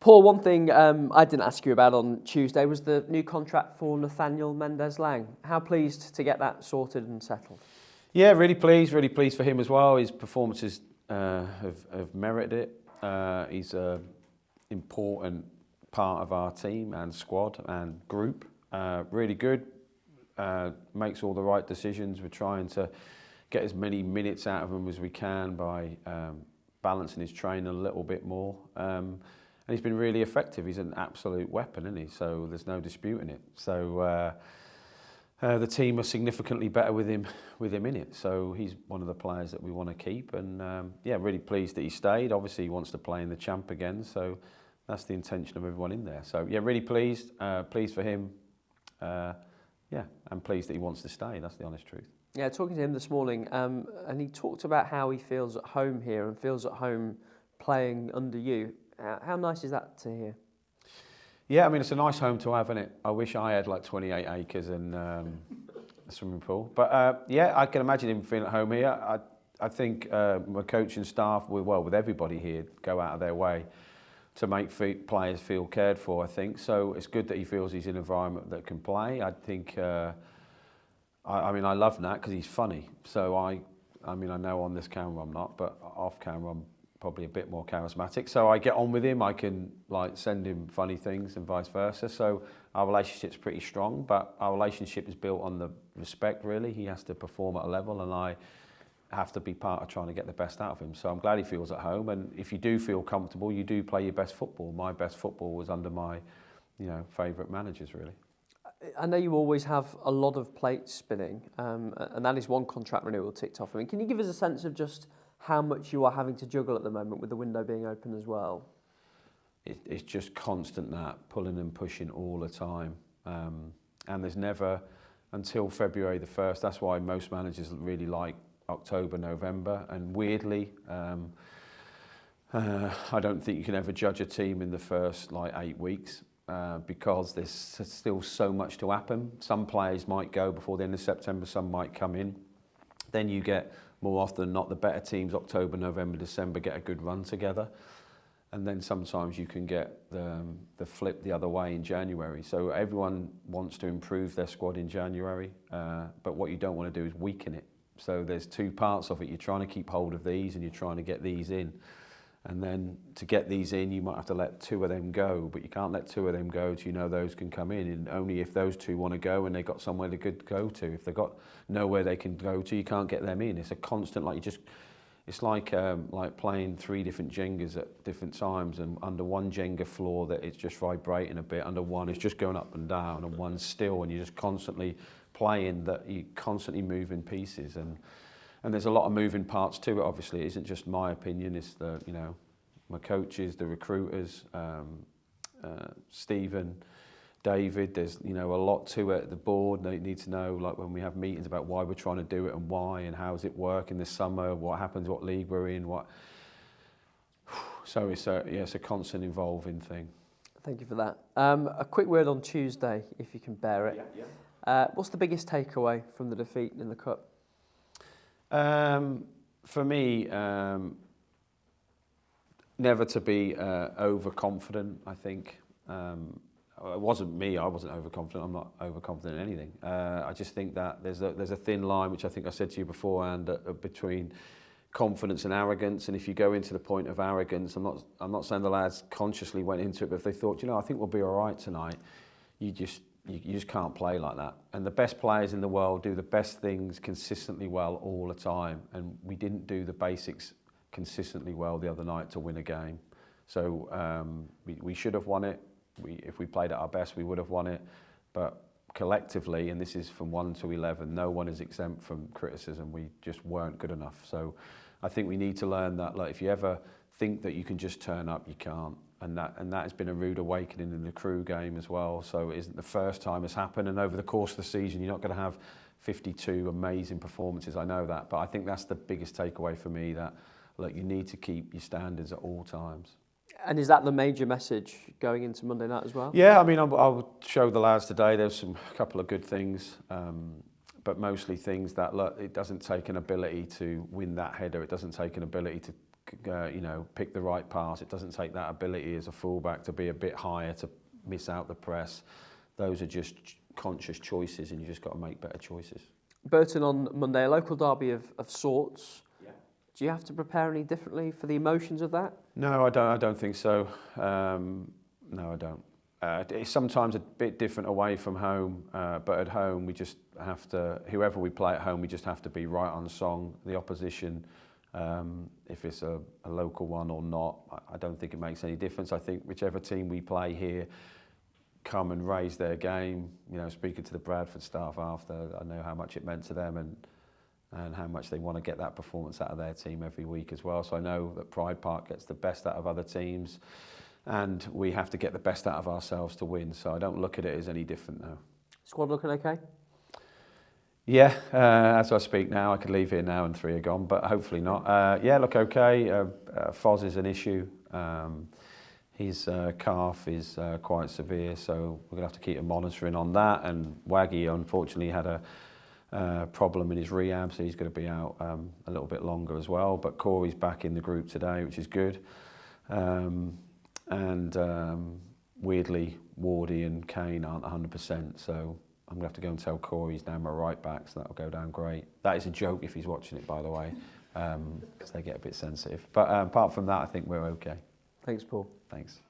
Paul, one thing I didn't ask you about on Tuesday was the new contract for Nathaniel Mendez-Laing. How pleased to get that sorted and settled? Yeah, really pleased for him as well. His performances have merited it. He's an important part of our team and squad and group. Really good, makes all the right decisions. We're trying to get as many minutes out of him as we can by balancing his training a little bit more. And he's been really effective. He's an absolute weapon, isn't he? So there's no disputing it. So the team are significantly better with him in it. So he's one of the players that we want to keep. And yeah, really pleased that he stayed. Obviously, he wants to play in the Champ again. So that's the intention of everyone in there. So yeah, really pleased for him. Yeah, and pleased that he wants to stay. That's the honest truth. Yeah, talking to him this morning, and he talked about how he feels at home here and feels at home playing under you. How nice is that to hear? Yeah, I mean, it's a nice home to have, isn't it? I wish I had like 28 acres and a swimming pool. But yeah, I can imagine him feeling at home here. I think my coaching staff, with everybody here, go out of their way to make players feel cared for, I think. So it's good that he feels he's in an environment that can play. I think, I mean, I love Nat because he's funny. So I mean, I know on this camera I'm not, but off camera I'm probably a bit more charismatic. So I get on with him. I can like send him funny things and vice versa. So our relationship's pretty strong, but our relationship is built on the respect, really. He has to perform at a level and I have to be part of trying to get the best out of him. So I'm glad he feels at home. And if you do feel comfortable, you do play your best football. My best football was under my, favourite managers, really. I know you always have a lot of plates spinning, and that is one contract renewal ticked off. I mean, can you give us a sense of just how much you are having to juggle at the moment with the window being open as well? It's just constant that, pulling and pushing all the time. And there's never, until February the 1st, that's why most managers really like October, November. And weirdly, I don't think you can ever judge a team in the first 8 weeks because there's still so much to happen. Some players might go before the end of September, some might come in. Then you get, more often than not, the better teams, October, November, December, get a good run together. And then sometimes you can get the flip the other way in January. So everyone wants to improve their squad in January, but what you don't want to do is weaken it. So there's two parts of it. You're trying to keep hold of these and you're trying to get these in. And then to get these in, you might have to let 2 of them go, but you can't let 2 of them go till you know those can come in. And only if those 2 want to go and they've got somewhere to go to. If they've got nowhere they can go to, you can't get them in. It's a constant, it's like playing 3 different Jengas at different times, and under one Jenga floor that it's just vibrating a bit, under one it's just going up and down, and one's still, and you're just constantly playing that, you constantly moving pieces. And there's a lot of moving parts to it, obviously. It isn't just my opinion, it's the, my coaches, the recruiters, Stephen, David, there's, a lot to it. The board, they need to know, like when we have meetings about why we're trying to do it and why and how does it work in the summer, what happens, what league we're in, what. So it's a constant evolving thing. Thank you for that. A quick word on Tuesday, if you can bear it. Yeah. What's the biggest takeaway from the defeat in the Cup? For me, never to be overconfident, I think. It wasn't me, I wasn't overconfident, I'm not overconfident in anything. I just think that there's a thin line, which I think I said to you beforehand, between confidence and arrogance. And if you go into the point of arrogance, I'm not saying the lads consciously went into it, but if they thought, I think we'll be all right tonight, you just can't play like that. And the best players in the world do the best things consistently well all the time. And we didn't do the basics consistently well the other night to win a game. So we should have won it. If we played at our best, we would have won it. But collectively, and this is from 1 to 11, no one is exempt from criticism. We just weren't good enough. So I think we need to learn that, if you ever think that you can just turn up, you can't. And that has been a rude awakening in the Crew game as well. So it isn't the first time it's happened. And over the course of the season, you're not going to have 52 amazing performances. I know that. But I think that's the biggest takeaway for me, that you need to keep your standards at all times. And is that the major message going into Monday night as well? Yeah, I mean, I'll show the lads today. There's a couple of good things, but mostly things that, it doesn't take an ability to win that header. It doesn't take an ability to pick the right pass. It doesn't take that ability as a fullback to be a bit higher to miss out the press. Those are just conscious choices, and you just got to make better choices. Burton on Monday, a local derby of sorts. Yeah. Do you have to prepare any differently for the emotions of that? No, I don't think so. No, I don't. It's sometimes a bit different away from home, but at home we just have to, whoever we play at home, we just have to be right on song. The opposition, if it's a local one or not, I don't think it makes any difference. I think whichever team we play here come and raise their game. Speaking to the Bradford staff after, I know how much it meant to them and how much they want to get that performance out of their team every week as well. So I know that Pride Park gets the best out of other teams, and we have to get the best out of ourselves to win. So I don't look at it as any different now. Squad looking okay? Yeah, as I speak now, I could leave here now and 3 are gone, but hopefully not. Look okay. Foz is an issue. His calf is quite severe, so we're going to have to keep a monitoring on that. And Waggy, unfortunately, had a problem in his rehab, so he's going to be out a little bit longer as well. But Corey's back in the group today, which is good. Weirdly, Wardy and Kane aren't 100%, so I'm going to have to go and tell Corey he's down my right back, so that'll go down great. That is a joke if he's watching it, by the way, because they get a bit sensitive. But apart from that, I think we're okay. Thanks, Paul. Thanks.